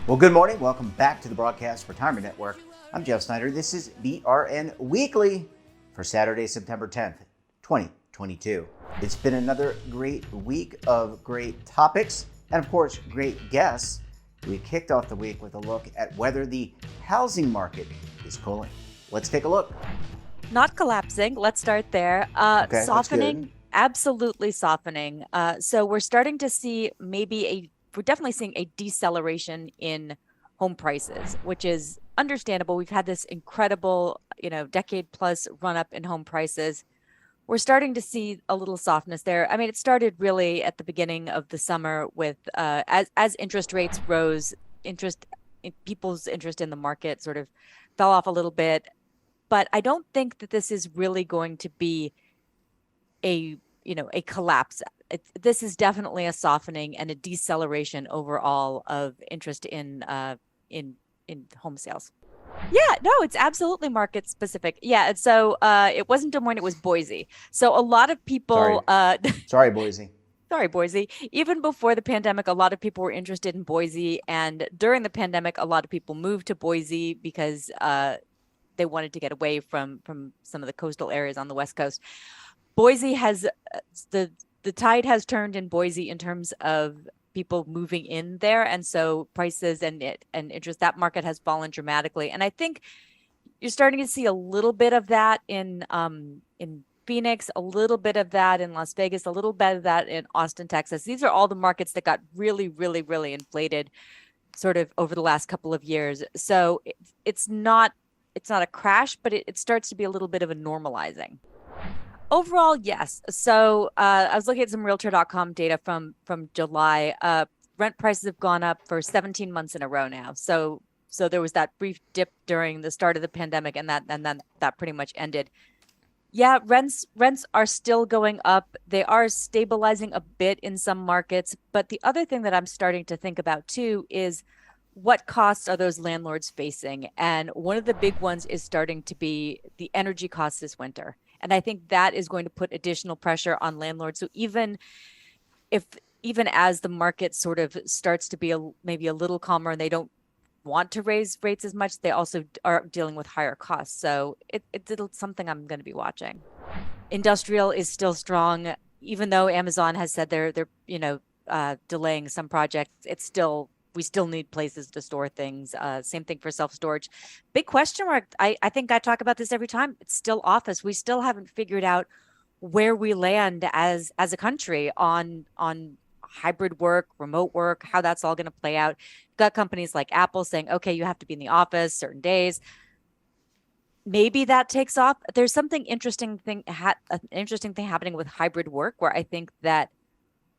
Well, good morning. Welcome back to the Broadcast Retirement Network. I'm Jeff Snyder. This is BRN Weekly for Saturday, September 10th, 2022. It's been another great week of great topics and, of course, great guests. We kicked off the week with a look at whether the housing market is cooling. Let's take a look. Not collapsing. Let's start there. Okay, softening, absolutely softening. So we're starting to see we're definitely seeing a deceleration in home prices, which is understandable. We've had this incredible, decade plus run up in home prices. We're starting to see a little softness there. I mean, it started really at the beginning of the summer with as interest rates rose, people's interest in the market sort of fell off a little bit. But I don't think that this is really going to be a collapse. This is definitely a softening and a deceleration overall of interest in home sales. Yeah, no, it's absolutely market specific. Yeah, so it wasn't Des Moines, it was Boise. So a lot of people. Sorry, Boise. Sorry, Boise. Even before the pandemic, a lot of people were interested in Boise, and during the pandemic, a lot of people moved to Boise because they wanted to get away from some of the coastal areas on the West Coast. Boise has the tide has turned in Boise in terms of people moving in there, and so prices and interest, that market has fallen dramatically. And I think you're starting to see a little bit of that in Phoenix, a little bit of that in Las Vegas, a little bit of that in Austin, Texas. These are all the markets that got really, really, really inflated sort of over the last couple of years. So it's not a crash, but it starts to be a little bit of a normalizing. Overall, yes. So I was looking at some Realtor.com data from July. Rent prices have gone up for 17 months in a row now. So there was that brief dip during the start of the pandemic, and then that pretty much ended. Yeah, rents are still going up. They are stabilizing a bit in some markets. But the other thing that I'm starting to think about too is what costs are those landlords facing? And one of the big ones is starting to be the energy costs this winter. And I think that is going to put additional pressure on landlords. So even as the market sort of starts to be maybe a little calmer and they don't want to raise rates as much, they also are dealing with higher costs. So it's something I'm going to be watching. Industrial is still strong, even though Amazon has said they're delaying some projects. We still need places to store things. Same thing for self-storage. Big question mark. I think I talk about this every time. It's still office. We still haven't figured out where we land as a country on hybrid work, remote work, how that's all going to play out. You've got companies like Apple saying, okay, you have to be in the office certain days. Maybe that takes off. There's something interesting thing happening with hybrid work, where I think that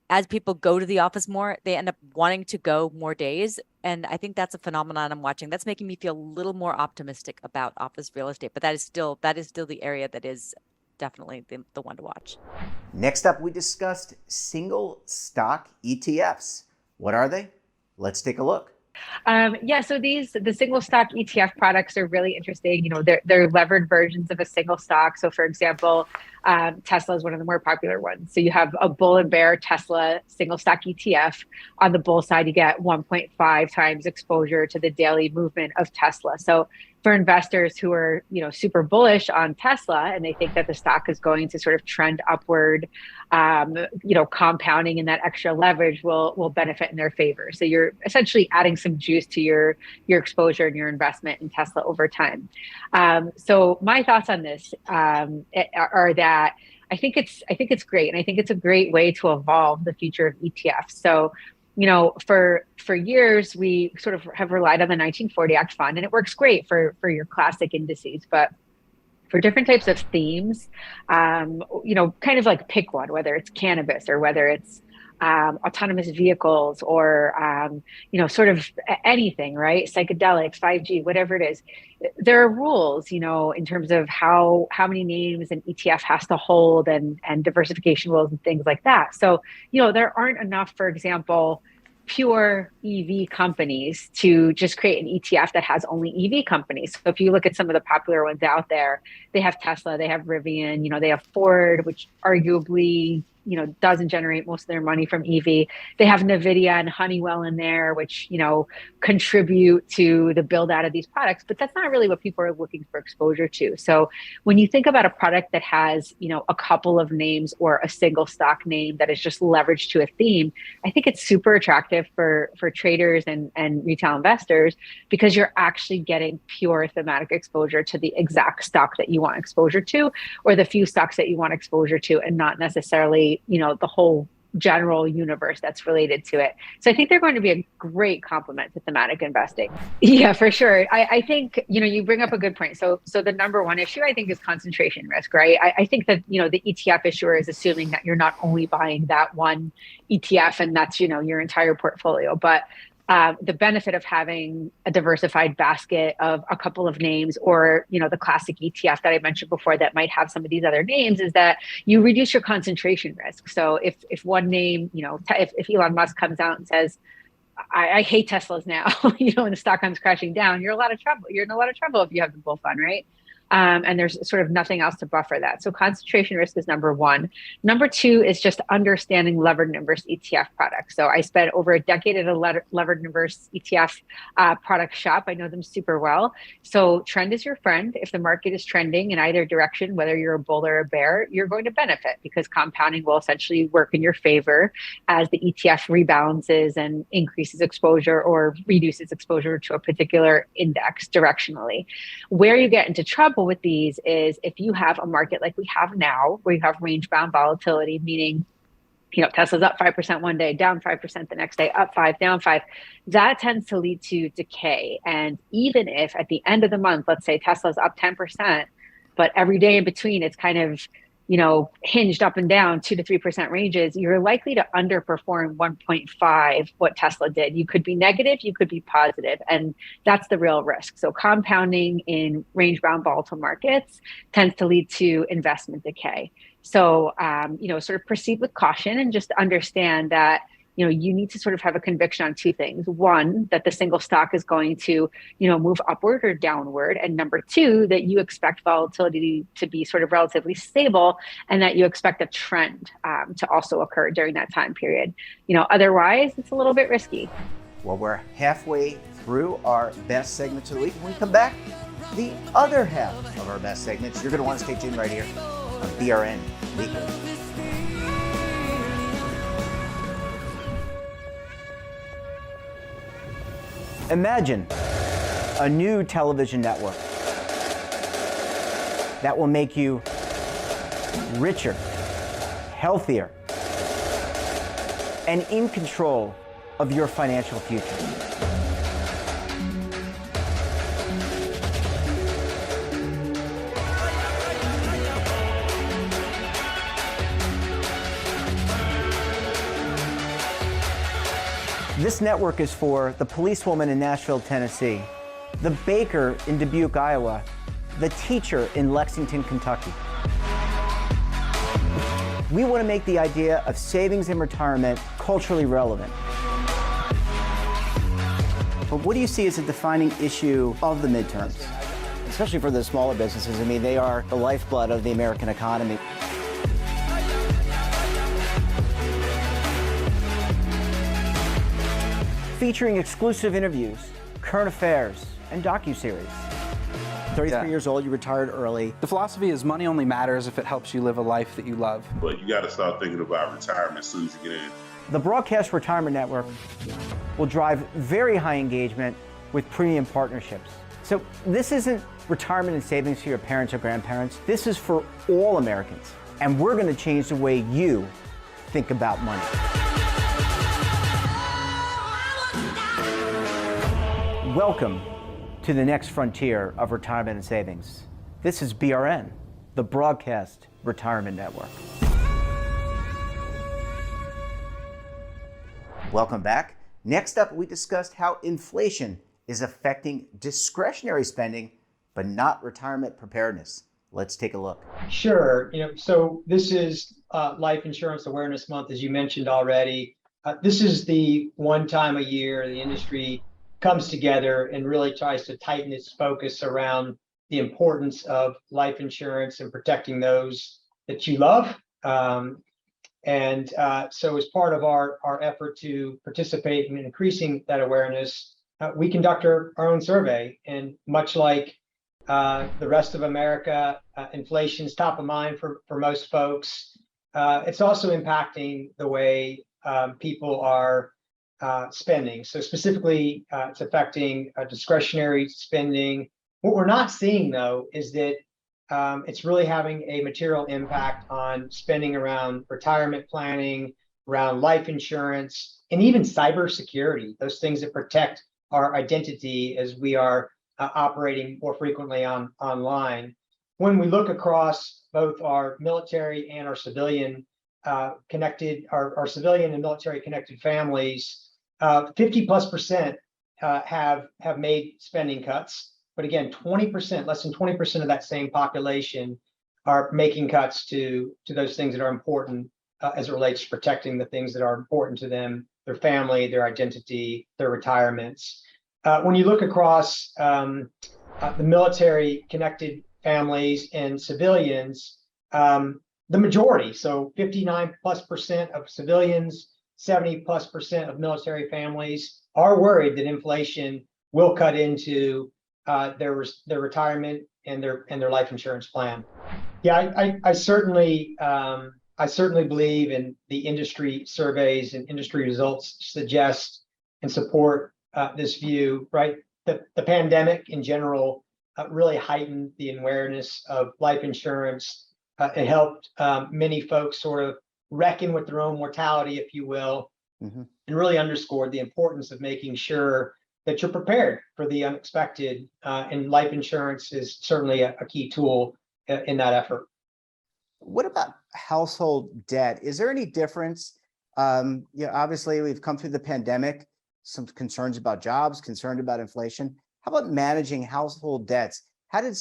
as people go to the office more, they end up wanting to go more days. And I think that's a phenomenon I'm watching. That's making me feel a little more optimistic about office real estate. But that is still the area that is definitely the one to watch. Next up, we discussed single stock ETFs. What are they? Let's take a look. So the single stock ETF products are really interesting. They're levered versions of a single stock. So for example, Tesla is one of the more popular ones. So you have a bull and bear Tesla single stock ETF. On the bull side, you get 1.5 times exposure to the daily movement of Tesla. So for investors who are, super bullish on Tesla and they think that the stock is going to sort of trend upward, compounding and that extra leverage will benefit in their favor. So you're essentially adding some juice to your exposure and your investment in Tesla over time. So my thoughts on this are that I think it's great, and I think it's a great way to evolve the future of ETFs. So for years, we sort of have relied on the 1940 Act fund, and it works great for your classic indices. But for different types of themes, kind of like pick one, whether it's cannabis or whether it's autonomous vehicles or, sort of anything, right? Psychedelics, 5G, whatever it is. There are rules, in terms of how many names an ETF has to hold and diversification rules and things like that. So, there aren't enough, for example, pure EV companies to just create an ETF that has only EV companies. So if you look at some of the popular ones out there, they have Tesla, they have Rivian, they have Ford, which arguably, doesn't generate most of their money from EV. They have NVIDIA and Honeywell in there, which, contribute to the build out of these products, but that's not really what people are looking for exposure to. So when you think about a product that has, a couple of names or a single stock name that is just leveraged to a theme, I think it's super attractive for traders and retail investors, because you're actually getting pure thematic exposure to the exact stock that you want exposure to, or the few stocks that you want exposure to, and not necessarily, the whole general universe that's related to it. So I think they're going to be a great complement to thematic investing. Yeah, for sure. I think, you bring up a good point. So the number one issue, I think, is concentration risk, right? I think that, the ETF issuer is assuming that you're not only buying that one ETF and that's, your entire portfolio, but the benefit of having a diversified basket of a couple of names, or, the classic ETF that I mentioned before that might have some of these other names, is that you reduce your concentration risk. So if one name, if Elon Musk comes out and says, I hate Teslas now, and the stock comes crashing down, you're in a lot of trouble. You're in a lot of trouble if you have the bull fund, right? And there's sort of nothing else to buffer that. So concentration risk is number one. Number two is just understanding levered inverse ETF products. So I spent over a decade at a levered inverse ETF product shop. I know them super well. So trend is your friend. If the market is trending in either direction, whether you're a bull or a bear, you're going to benefit, because compounding will essentially work in your favor as the ETF rebalances and increases exposure or reduces exposure to a particular index directionally. Where you get into trouble with these is if you have a market like we have now, where you have range bound volatility, meaning, Tesla's up 5% one day, down 5% the next day, up 5, down 5, that tends to lead to decay. And even if at the end of the month, let's say Tesla's up 10%, but every day in between it's kind of, hinged up and down 2 to 3% ranges, you're likely to underperform 1.5 what Tesla did. You could be negative, you could be positive, and that's the real risk. So compounding in range-bound volatile markets tends to lead to investment decay. So, sort of proceed with caution and just understand that, you need to sort of have a conviction on two things. One, that the single stock is going to, move upward or downward. And number two, that you expect volatility to be sort of relatively stable, and that you expect a trend to also occur during that time period. Otherwise, it's a little bit risky. Well, we're halfway through our best segments of the week. When we come back, the other half of our best segments, you're going to want to stay tuned right here on BRN Weekly. Imagine a new television network that will make you richer, healthier, and in control of your financial future. This network is for the policewoman in Nashville, Tennessee, the baker in Dubuque, Iowa, the teacher in Lexington, Kentucky. We want to make the idea of savings and retirement culturally relevant. But what do you see as a defining issue of the midterms, especially for the smaller businesses? I mean, they are the lifeblood of the American economy. Featuring exclusive interviews, current affairs, and docuseries. 33 years old, you retired early. The philosophy is money only matters if it helps you live a life that you love. But you got to start thinking about retirement as soon as you get in. The Broadcast Retirement Network will drive very high engagement with premium partnerships. So this isn't retirement and savings for your parents or grandparents. This is for all Americans. And we're going to change the way you think about money. Welcome to the next frontier of retirement and savings. This is BRN, the Broadcast Retirement Network. Welcome back. Next up, we discussed how inflation is affecting discretionary spending, but not retirement preparedness. Let's take a look. Sure. So this is Life Insurance Awareness Month, as you mentioned already. This is the one time a year the industry comes together and really tries to tighten its focus around the importance of life insurance and protecting those that you love. So as part of our effort to participate in increasing that awareness, we conduct our own survey. And much like the rest of America, inflation is top of mind for most folks. It's also impacting the way people are spending. So specifically, it's affecting discretionary spending. What we're not seeing, though, is that it's really having a material impact on spending around retirement planning, around life insurance, and even cybersecurity, those things that protect our identity as we are operating more frequently online. When we look across both our military and our civilian our civilian and military connected families, 50+% have made spending cuts. But again, 20%, less than 20% of that same population are making cuts to those things that are important as it relates to protecting the things that are important to them, their family, their identity, their retirements. When you look across the military connected families and civilians, the majority, so 59+% of civilians, 70+% of military families are worried that inflation will cut into their retirement and their life insurance plan. Yeah, I certainly believe in the industry surveys and industry results suggest and support this view, right? The pandemic in general really heightened the awareness of life insurance. It helped many folks sort of reckon with their own mortality, if you will, and really underscored the importance of making sure that you're prepared for the unexpected. And life insurance is certainly a key tool in that effort. What about household debt? Is there any difference? Obviously, we've come through the pandemic, some concerns about jobs, concerned about inflation. How about managing household debts? I'm going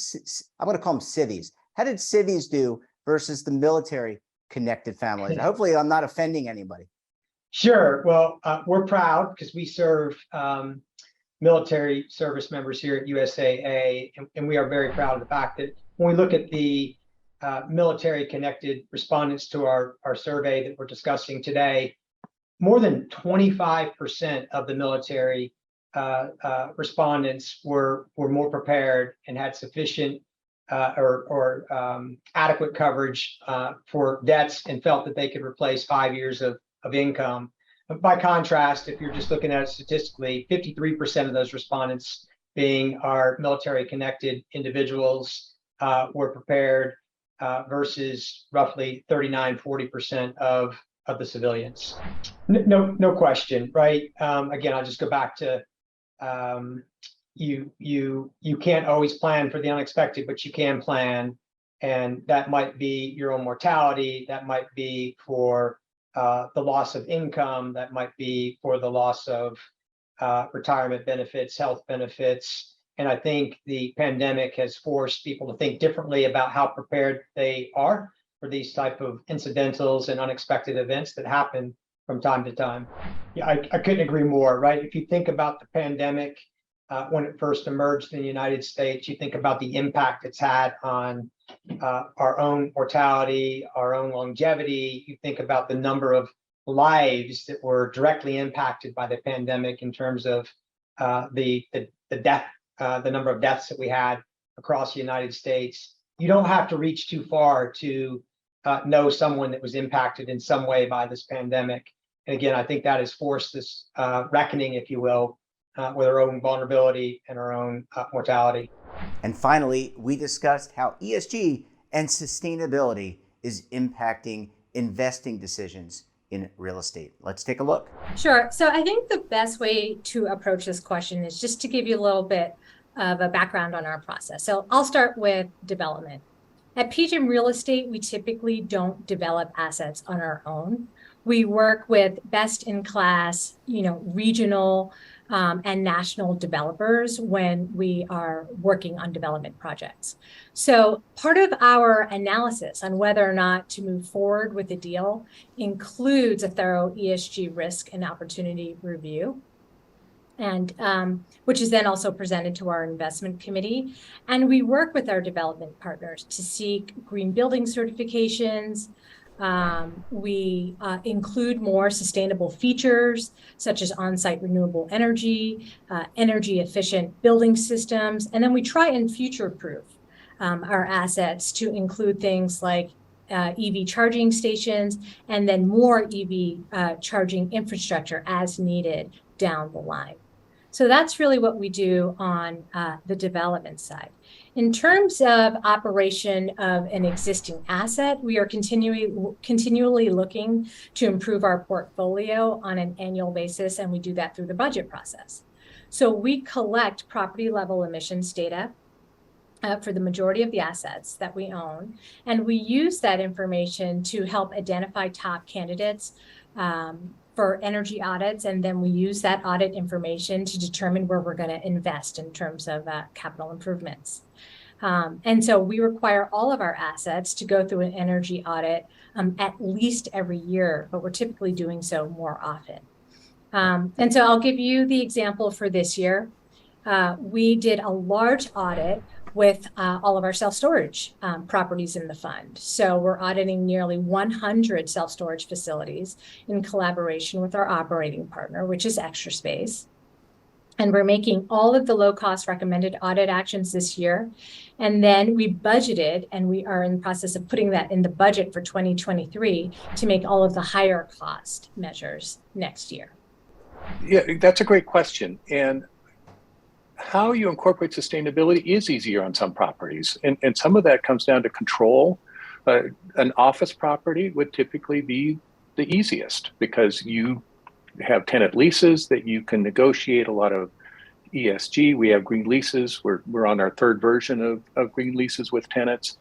to call them civvies. How did civvies do versus the military connected families? Hopefully, I'm not offending anybody. Sure. Well, we're proud because we serve military service members here at USAA, and we are very proud of the fact that when we look at the military connected respondents to our survey that we're discussing today, more than 25% of the military respondents were more prepared and had sufficient or adequate coverage for debts and felt that they could replace 5 years of income. By contrast, if you're just looking at it statistically, 53% of those respondents, being our military connected individuals, were prepared versus roughly 39-40% of the civilians. No question, right? Again, I'll just go back to you can't always plan for the unexpected, but you can plan, and that might be your own mortality, that might be for the loss of income, that might be for the loss of retirement benefits, health benefits. And I think the pandemic has forced people to think differently about how prepared they are for these type of incidentals and unexpected events that happen from time to time. Yeah, I couldn't agree more, right? If you think about the pandemic, when it first emerged in the United States, you think about the impact it's had on our own mortality, our own longevity. You think about the number of lives that were directly impacted by the pandemic in terms of the number of deaths that we had across the United States. You don't have to reach too far to know someone that was impacted in some way by this pandemic. And again, I think that has forced this reckoning, if you will, with our own vulnerability and our own mortality. And finally, we discussed how ESG and sustainability is impacting investing decisions in real estate. Let's take a look. Sure. So I think the best way to approach this question is just to give you a little bit of a background on our process. So I'll start with development. At PGIM Real Estate, we typically don't develop assets on our own. we work with best-in-class, regional and national developers when we are working on development projects. So part of our analysis on whether or not to move forward with a deal includes a thorough ESG risk and opportunity review, and which is then also presented to our investment committee. And we work with our development partners to seek green building certifications. We include more sustainable features, such as on-site renewable energy, energy efficient building systems. And then we try and future-proof our assets to include things like EV charging stations, and then more EV charging infrastructure as needed down the line. So that's really what we do on the development side. In terms of operation of an existing asset, we are continually looking to improve our portfolio on an annual basis, and we do that through the budget process. So we collect property level emissions data for the majority of the assets that we own, and we use that information to help identify top candidates for energy audits, and then we use that audit information to determine where we're going to invest in terms of capital improvements. And so we require all of our assets to go through an energy audit at least every year, but we're typically doing so more often. And so I'll give you the example for this year. We did a large audit with all of our self-storage properties in the fund. So we're auditing nearly 100 self-storage facilities in collaboration with our operating partner, which is Extra Space. And we're making all of the low-cost recommended audit actions this year. And then we budgeted, and we are in the process of putting that in the budget for 2023 to make all of the higher cost measures next year. Yeah, that's a great question. And how you incorporate sustainability is easier on some properties. And some of that comes down to control. An office property would typically be the easiest because you have tenant leases that you can negotiate a lot of ESG. We have green leases. We're on our third version of green leases with tenants.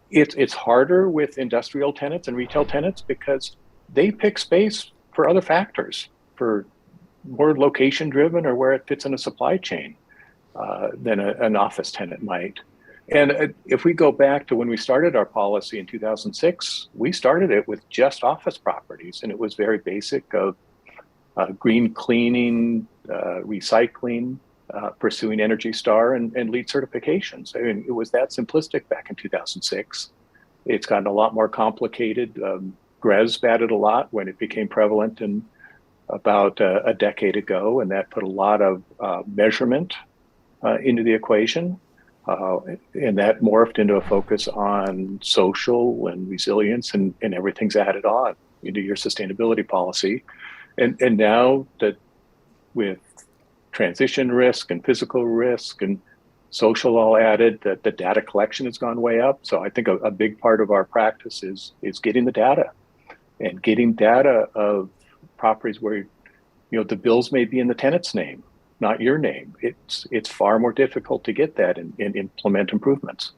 It's harder with industrial tenants and retail tenants because they pick space for other factors, for more location driven or where it fits in a supply chain than an office tenant might. And if we go back to when we started our policy in 2006, we started it with just office properties, and it was very basic of green cleaning, recycling, pursuing Energy Star and LEED certifications. I mean, it was that simplistic back in 2006. It's gotten a lot more complicated. GRESB added a lot when it became prevalent in about a decade ago, and that put a lot of measurement into the equation. And that morphed into a focus on social and resilience, and everything's added on into your sustainability policy. And now that with transition risk and physical risk and social all added, that the data collection has gone way up. So I think a big part of our practice is getting the data, and getting data of properties where the bills may be in the tenant's name, not your name. It's far more difficult to get that and implement improvements.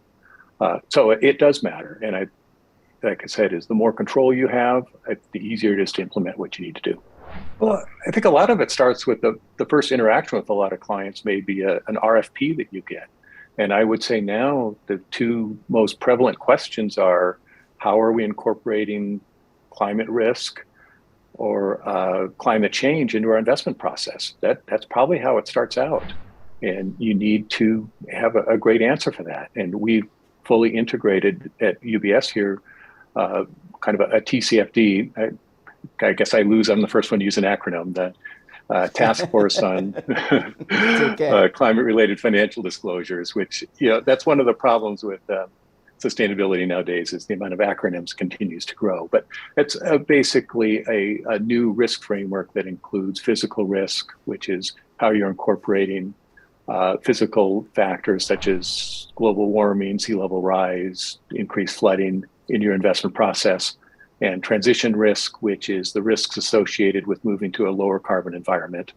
So it does matter. And like I said, is the more control you have, the easier it is to implement what you need to do. Well, I think a lot of it starts with the first interaction with a lot of clients may be an RFP that you get. And I would say now the two most prevalent questions are, how are we incorporating climate risk or climate change into our investment process? That's probably how it starts out. And you need to have a great answer for that. And we've fully integrated at UBS here, kind of a TCFD. I guess I lose, I'm the first one to use an acronym, the Task Force on Climate-Related Financial Disclosures, which, that's one of the problems with sustainability nowadays is the amount of acronyms continues to grow. But it's basically a new risk framework that includes physical risk, which is how you're incorporating physical factors such as global warming, sea level rise, increased flooding in your investment process, and transition risk, which is the risks associated with moving to a lower carbon environment.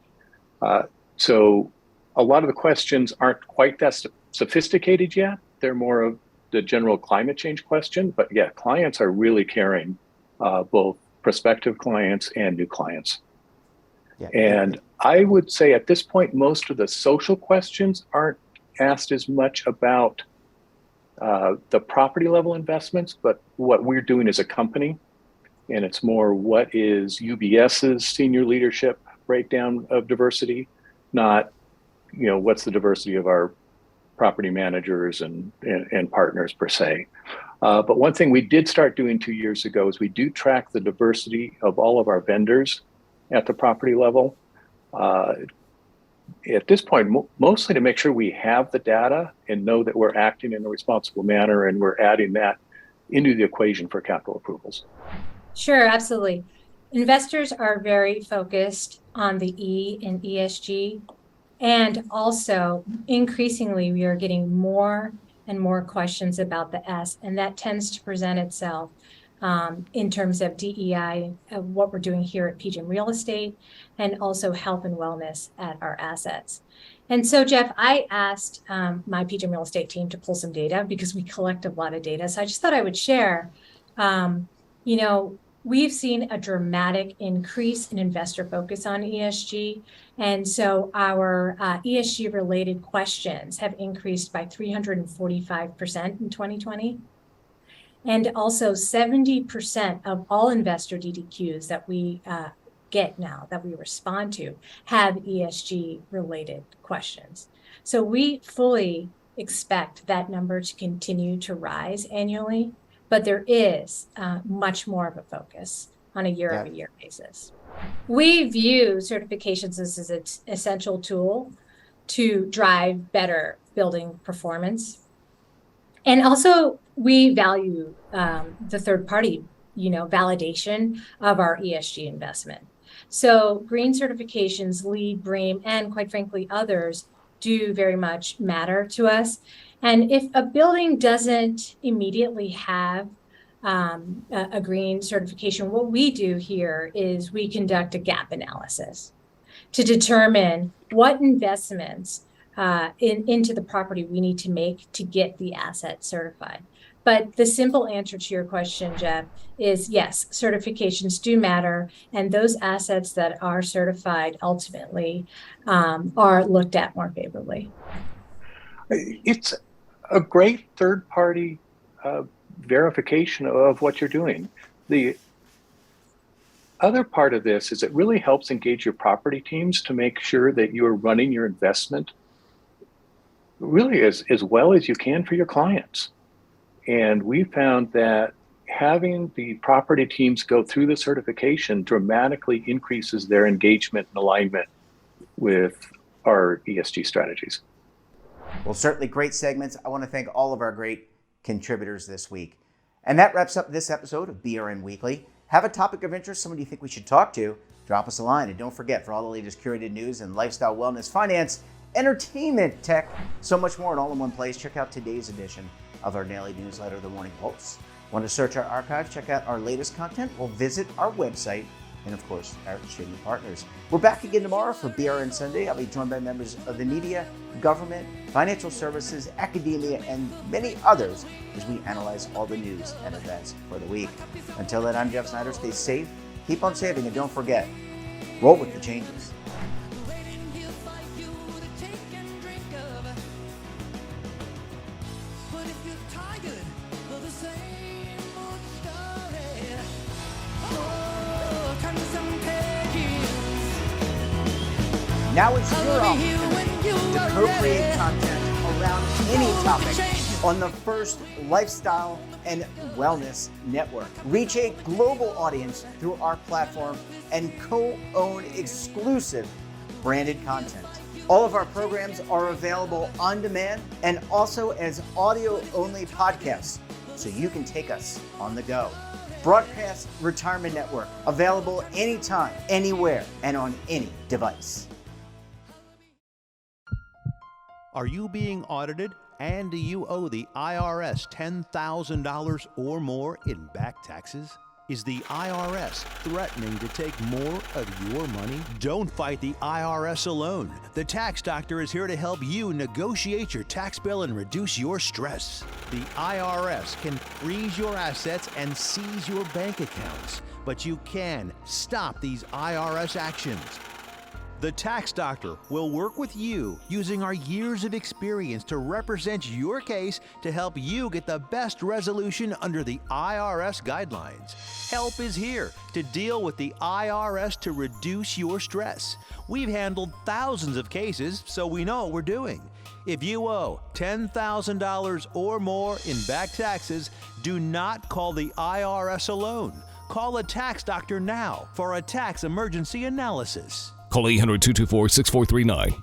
So a lot of the questions aren't quite that sophisticated yet. They're more of the general climate change question, but yeah, clients are really caring both prospective clients and new clients. Yeah. And I would say at this point, most of the social questions aren't asked as much about the property level investments, but what we're doing as a company. And it's more what is UBS's senior leadership breakdown of diversity, not, what's the diversity of our property managers and partners per se. But one thing we did start doing 2 years ago is we do track the diversity of all of our vendors at the property level. At this point, mostly to make sure we have the data and know that we're acting in a responsible manner and we're adding that into the equation for capital approvals. Sure, absolutely. Investors are very focused on the E in ESG. And also, increasingly, we are getting more and more questions about the S, and that tends to present itself in terms of DEI, of what we're doing here at PGIM Real Estate, and also health and wellness at our assets. And so, Jeff, I asked my PGIM Real Estate team to pull some data because we collect a lot of data. So I just thought I would share, we've seen a dramatic increase in investor focus on ESG. And so our ESG related questions have increased by 345% in 2020. And also 70% of all investor DDQs that we get now, that we respond to, have ESG related questions. So we fully expect that number to continue to rise annually, but there is much more of a focus on a year-over-year basis. We view certifications as an essential tool to drive better building performance. And also, we value the third-party, validation of our ESG investment. So green certifications, LEED, BREEAM, and quite frankly, others do very much matter to us. And if a building doesn't immediately have a green certification, what we do here is we conduct a gap analysis to determine what investments into the property we need to make to get the asset certified. But the simple answer to your question, Jeff, is yes, certifications do matter. And those assets that are certified ultimately are looked at more favorably. It's a great third-party verification of what you're doing. The other part of this is it really helps engage your property teams to make sure that you are running your investment really as well as you can for your clients. And we found that having the property teams go through the certification dramatically increases their engagement and alignment with our ESG strategies. Well, certainly great segments. I want to thank all of our great contributors this week. And that wraps up this episode of BRN Weekly. Have a topic of interest, someone you think we should talk to, drop us a line. And don't forget, for all the latest curated news and lifestyle, wellness, finance, entertainment, tech, so much more, and all in one place, check out today's edition of our daily newsletter, The Morning Pulse. Want to search our archive, check out our latest content? Well, visit our website and, of course, our streaming partners. We're back again tomorrow for BRN Sunday. I'll be joined by members of the media, government, financial services, academia, and many others as we analyze all the news and events for the week. Until then, I'm Jeff Snyder. Stay safe, keep on saving, and don't forget, roll with the changes. Now it's your opportunity to co-create content around any topic on the First Lifestyle and Wellness Network. Reach a global audience through our platform and co-own exclusive branded content. All of our programs are available on demand and also as audio-only podcasts, so you can take us on the go. Broadcast Retirement Network, available anytime, anywhere, and on any device. Are you being audited and do you owe the IRS $10,000 or more in back taxes? Is the IRS threatening to take more of your money? Don't fight the IRS alone. The Tax Doctor is here to help you negotiate your tax bill and reduce your stress. The IRS can freeze your assets and seize your bank accounts. but you can stop these IRS actions. The Tax Doctor will work with you using our years of experience to represent your case to help you get the best resolution under the IRS guidelines. Help is here to deal with the IRS to reduce your stress. We've handled thousands of cases, so we know what we're doing. If you owe $10,000 or more in back taxes, do not call the IRS alone. Call a Tax Doctor now for a tax emergency analysis. Call 800-224-6439.